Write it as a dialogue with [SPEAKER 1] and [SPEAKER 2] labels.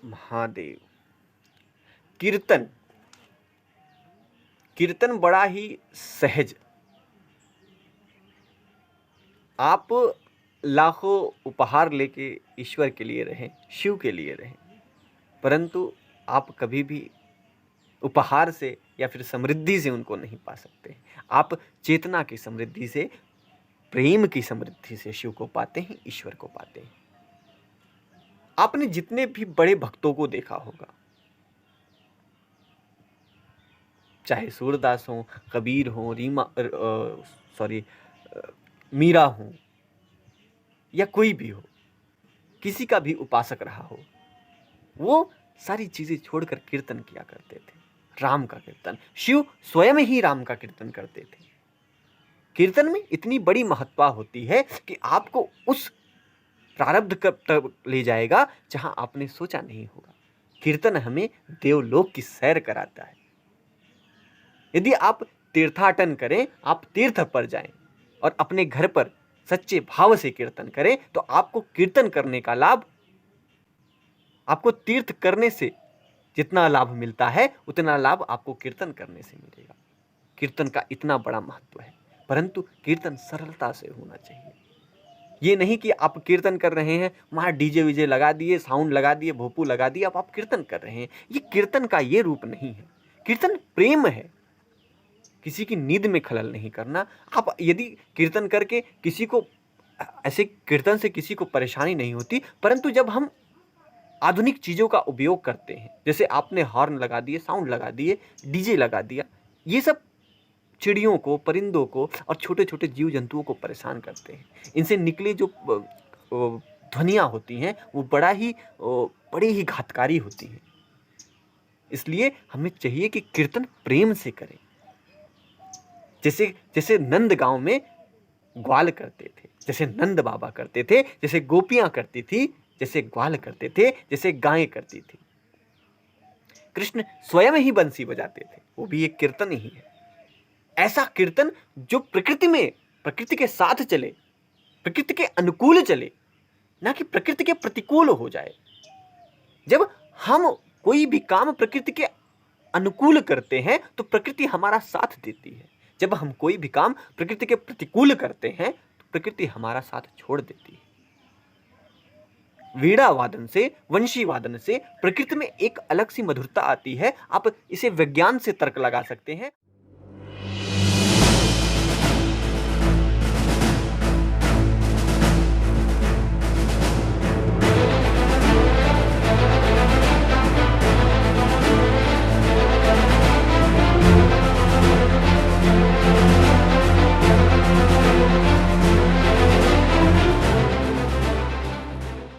[SPEAKER 1] महादेव। कीर्तन, कीर्तन बड़ा ही सहज। आप लाखों उपहार लेके ईश्वर के लिए रहें, शिव के लिए रहें, परंतु आप कभी भी उपहार से या फिर समृद्धि से उनको नहीं पा सकते। आप चेतना की समृद्धि से, प्रेम की समृद्धि से शिव को पाते हैं, ईश्वर को पाते हैं। आपने जितने भी बड़े भक्तों को देखा होगा, चाहे सूरदास हो, कबीर हो, मीरा हो, या कोई भी हो, किसी का भी उपासक रहा हो, वो सारी चीजें छोड़कर कीर्तन किया करते थे। राम का कीर्तन, शिव स्वयं ही राम का कीर्तन करते थे। कीर्तन में इतनी बड़ी महत्ता होती है कि आपको उस प्रारब्ध कब तक ले जाएगा जहां आपने सोचा नहीं होगा। कीर्तन हमें देवलोक की सैर कराता है। यदि आप तीर्थाटन करें, आप तीर्थ पर जाएं और अपने घर पर सच्चे भाव से कीर्तन करें, तो आपको कीर्तन करने का लाभ, आपको तीर्थ करने से जितना लाभ मिलता है उतना लाभ आपको कीर्तन करने से मिलेगा। कीर्तन का इतना बड़ा महत्व है, परंतु कीर्तन सरलता से होना चाहिए। ये नहीं कि आप कीर्तन कर रहे हैं, वहां डीजे वीजे लगा दिए, साउंड लगा दिए, भोपू लगा दिए, अब आप कीर्तन कर रहे हैं। ये कीर्तन का ये रूप नहीं है। कीर्तन प्रेम है, किसी की नींद में खलल नहीं करना। आप यदि कीर्तन करके किसी को, ऐसे कीर्तन से किसी को परेशानी नहीं होती, परंतु जब हम आधुनिक चीजों का उपयोग करते हैं, जैसे आपने हॉर्न लगा दिए, साउंड लगा दिए, डीजे लगा दिया, ये सब चिड़ियों को, परिंदों को और छोटे छोटे जीव जंतुओं को परेशान करते हैं। इनसे निकले जो ध्वनियाँ होती हैं वो बड़ी ही घातकारी होती हैं। इसलिए हमें चाहिए कि कीर्तन प्रेम से करें। जैसे जैसे नंद गांव में ग्वाल करते थे, जैसे नंद बाबा करते थे, जैसे गोपियां करती थी, जैसे ग्वाल करते थे, जैसे गायें करती थी। कृष्ण स्वयं ही बंसी बजाते थे, वो भी एक कीर्तन ही है। ऐसा कीर्तन जो प्रकृति के साथ चले, प्रकृति के अनुकूल चले, ना कि प्रकृति के प्रतिकूल हो जाए। जब हम कोई भी काम प्रकृति के अनुकूल करते हैं तो प्रकृति हमारा साथ देती है। जब हम कोई भी काम प्रकृति के प्रतिकूल करते हैं तो प्रकृति हमारा साथ छोड़ देती है। वीणा वादन से, वंशी वादन से प्रकृति में एक अलग सी मधुरता आती है। आप इसे विज्ञान से तर्क लगा सकते हैं।